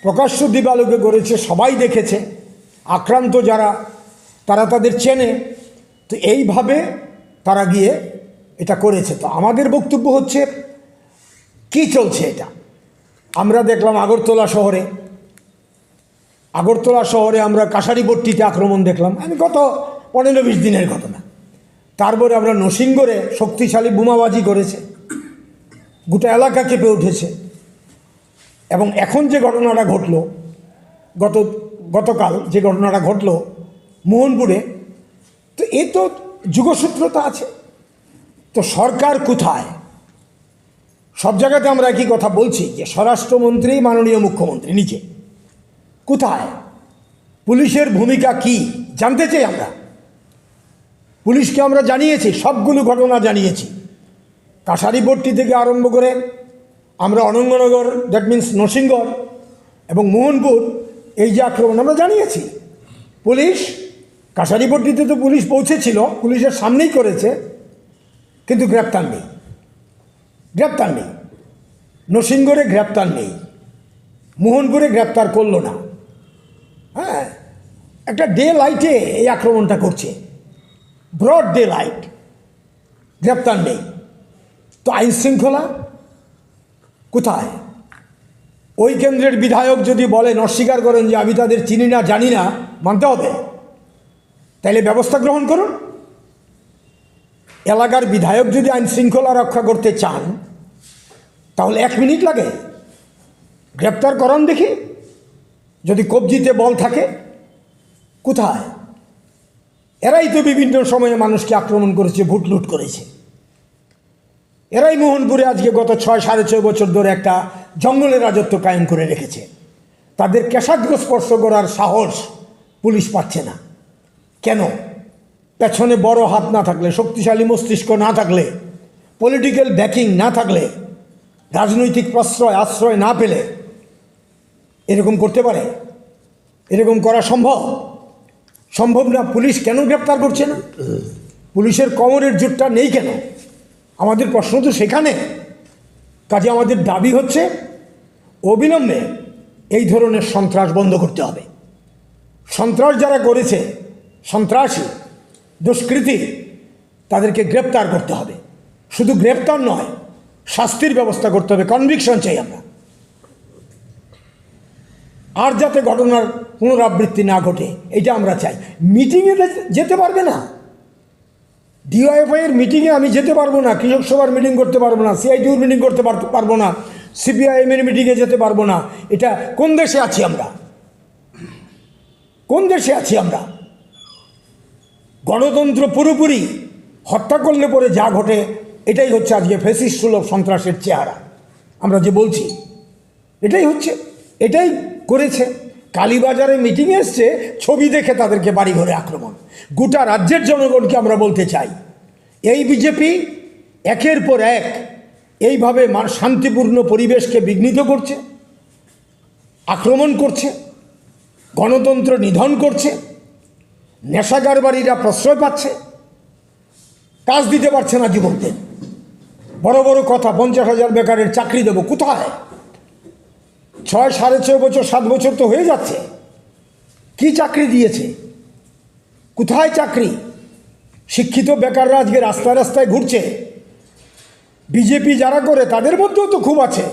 প্রকাশ্য দিবালোকে করেছে, সবাই দেখেছে, আক্রান্ত যারা তারা তাদের চেনে। তো এইভাবে তারা গিয়ে এটা করেছে। তো আমাদের বক্তব্য হচ্ছে কি চলছে এটা। আমরা দেখলাম আগরতলা শহরে আমরা কাশারিপট্টিতে আক্রমণ দেখলাম, আমি গত 15-20 দিনের ঘটনা। তারপরে আমরা নরসিংগড়ে শক্তিশালী বোমাবাজি করেছে, গোটা এলাকা কেঁপে উঠেছে। এবং এখন যে ঘটনাটা ঘটল, গতকাল যে ঘটনাটা ঘটল মোহনপুরে, তো এ তো যুগসূত্রতা আছে। তো সরকার কোথায়? সব জায়গাতে আমরা একই কথা বলছি যে স্বরাষ্ট্রমন্ত্রী, মাননীয় মুখ্যমন্ত্রী নিচে কোথায়? পুলিশের ভূমিকা কি জানতে চাই আমরা। পুলিশকে আমরা জানিয়েছি, সবগুলো ঘটনা জানিয়েছি, কাশারিপট্টি থেকে আরম্ভ করে আমরা অনঙ্গনগর, দ্যাট মিন্স নরসিংগড় এবং মোহনপুর, এই যে আক্রমণ আমরা জানিয়েছি। পুলিশ কাশারিপট্টিতে তো পুলিশ পৌঁছেছিল, পুলিশের সামনেই করেছে, কিন্তু গ্রেপ্তার নেই। নরসিংগড়ে গ্রেপ্তার নেই, মোহনপুরে গ্রেপ্তার করলো না। হ্যাঁ, একটা ডে লাইটে এই আক্রমণটা করছে, ব্রড ডে লাইট, গ্রেপ্তার নেই। তো আইন শৃঙ্খলা কোথায়? ওই কেন্দ্রের বিধায়ক যদি বলেন, অস্বীকার করেন যে আমি তাদের চিনি না, জানি না, মানতে হবে, তাইলে ব্যবস্থা গ্রহণ করুন। এলাকার বিধায়ক যদি আইন শৃঙ্খলা রক্ষা করতে চান, তাহলে 1 মিনিট লাগে, গ্রেপ্তার করান দেখি। যদি কবজিতে বল থাকে, কোথায়? এরাই তো বিভিন্ন সময়ে মানুষকে আক্রমণ করেছে, ভোট লুট করেছে। এরাই মোহনপুরে আজকে গত 6-6.5 বছর ধরে একটা জঙ্গলের রাজত্ব কায়েম করে রেখেছে। তাদের কেশাগ্র স্পর্শ করার সাহস পুলিশ পাচ্ছে না। কেন? পেছনে বড় হাত না থাকলে, শক্তিশালী মস্তিষ্ক না থাকলে, পলিটিক্যাল ব্যাকিং না থাকলে, রাজনৈতিক আশ্রয় না পেলে এরকম করতে পারে? এরকম করা সম্ভব না। পুলিশ কেন গ্রেপ্তার করছে না? পুলিশের কোমরের জোরটা নেই কেন? আমাদের প্রশ্ন তো সেখানে। কাজে আমাদের দাবি হচ্ছে অবিলম্বে এই ধরনের সন্ত্রাস বন্ধ করতে হবে। সন্ত্রাস যারা করেছে, সন্ত্রাসী দুষ্কৃতী, তাদেরকে গ্রেপ্তার করতে হবে। শুধু গ্রেপ্তার নয়, শাস্তির ব্যবস্থা করতে হবে, কনভিকশন চাই আমরা। আর যাতে ঘটনার পুনরাবৃত্তি না ঘটে, এটা আমরা চাই। মিটিংয়ে যেতে পারবে না, ডিওএফআইয়ের মিটিংয়ে আমি যেতে পারবো না, কৃষক সভার মিটিং করতে পারবো না, সিআইটিউর মিটিং করতে পারবো না, সিপিআইএমের মিটিংয়ে যেতে পারবো না। এটা কোন দেশে আছি আমরা? কোন দেশে আছি আমরা? গণতন্ত্র পুরোপুরি হত্যা করলে পরে যা ঘটে, এটাই হচ্ছে আজকে ফ্যাসিস্ট সুলভ সন্ত্রাসের চেহারা। আমরা যে বলছি এটাই হচ্ছে, এটাই করেছে। কালীবাজারে মিটিংয়ে এসছে, ছবি দেখে তাদেরকে বাড়িঘরে আক্রমণ। গোটা রাজ্যের জনগণকে আমরা বলতে চাই, এই বিজেপি একের পর এক এইভাবে শান্তিপূর্ণ পরিবেশকে বিঘ্নিত করছে, আক্রমণ করছে, গণতন্ত্র নিধন করছে, নেশাগার বাড়িরা প্রশ্রয় পাচ্ছে, কাজ দিতে পারছে না যুবকদের। বড় বড় কথা, 50,000 বেকারের চাকরি দেবো, কোথায়? 6-6.5 বছর, 7 বছর তো হয়ে যাচ্ছে, কি চাকরি দিয়েছে? কোথায় চাকরি? শিক্ষিত বেকাররা আজকে রাস্তায় রাস্তায় ঘুরছে। বিজেপি যারা করে তাদের মধ্যেও তো খুব আছে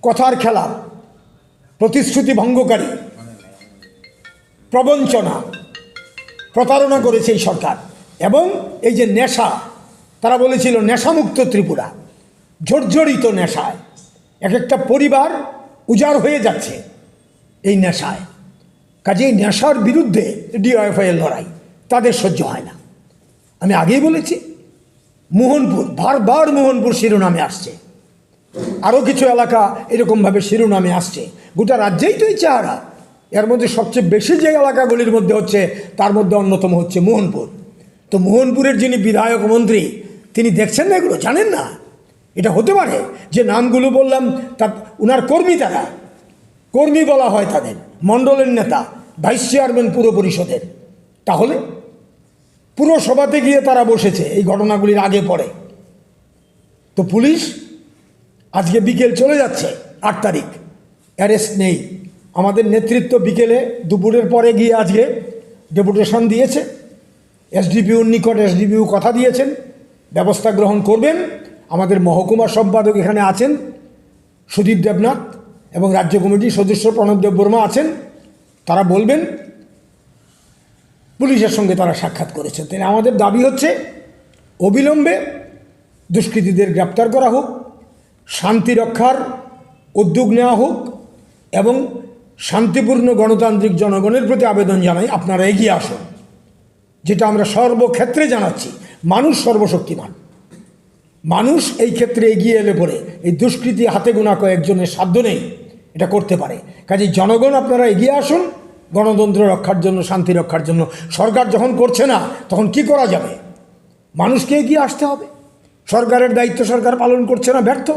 কথার খেলা, প্রতিশ্রুতি ভঙ্গকারী, প্রবঞ্চনা, প্রতারণা করেছে এই সরকার। এবং এই যে নেশা, তারা বলেছিল নেশামুক্ত ত্রিপুরা, জর্জরিত নেশায় এক একটা পরিবার উজাড় হয়ে যাচ্ছে এই নেশায়। কাজে এই নেশার বিরুদ্ধে ডিওএফআইয়ের লড়াই তাদের সহ্য হয় না। আমি আগেই বলেছি, মোহনপুর, বারবার মোহনপুর শিরোনামে আসছে, আরও কিছু এলাকা এরকমভাবে শিরোনামে আসছে। গোটা রাজ্যেই তো এই চেহারা। এর মধ্যে সবচেয়ে বেশি যে এলাকাগুলির মধ্যে হচ্ছে, তার মধ্যে অন্যতম হচ্ছে মোহনপুর। তো মোহনপুরের যিনি বিধায়ক মন্ত্রী, তিনি দেখছেন না এগুলো, জানেন না? এটা হতে পারে যে নামগুলো বললাম তা ওনার কর্মী, তারা কর্মী বলা হয় তাদের, মণ্ডলের নেতা, ভাইস চেয়ারম্যান পুর পরিষদের। তাহলে পুরসভাতে গিয়ে তারা বসেছে এই ঘটনাগুলির আগে পরে। তো পুলিশ আজকে বিকেল চলে যাচ্ছে 8 তারিখ, অ্যারেস্ট নেই। আমাদের নেতৃত্ব বিকেলে দুপুরের পরে গিয়ে আজকে ডেপুটেশন দিয়েছে, এসডিপিওর নিকট এসডিপিও কথা দিয়েছেন ব্যবস্থা গ্রহণ করবেন। আমাদের মহকুমা সম্পাদক এখানে আছেন সুদীপ দেবনাথ, এবং রাজ্য কমিটির সদস্য প্রণব দেববর্মা আছেন, তারা বলবেন। পুলিশের সঙ্গে তারা সাক্ষাৎ করেছেন। তাই আমাদের দাবি হচ্ছে অবিলম্বে দুষ্কৃতীদের গ্রেপ্তার করা হোক, শান্তি রক্ষার উদ্যোগ নেওয়া হোক, এবং শান্তিপূর্ণ গণতান্ত্রিক জনগণের প্রতি আবেদন জানাই আপনারা এগিয়ে আসুন। যেটা আমরা সর্বক্ষেত্রে জানাচ্ছি, মানুষ সর্বশক্তিমান। মানুষ এই ক্ষেত্রে এগিয়ে এলে পরে এই দুষ্কৃতী হাতে গোনা কয়েকজনের সাধ্য নেই এটা করতে পারে। কাজে জনগণ আপনারা এগিয়ে আসুন গণতন্ত্র রক্ষার জন্য, শান্তি রক্ষার জন্য। সরকার যখন করছে না তখন কি করা যাবে? মানুষকে এগিয়ে আসতে হবে। সরকারের দায়িত্ব সরকার পালন করছে না, ব্যর্থ।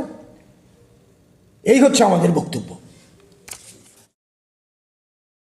এই হচ্ছে আমাদের বক্তব্য।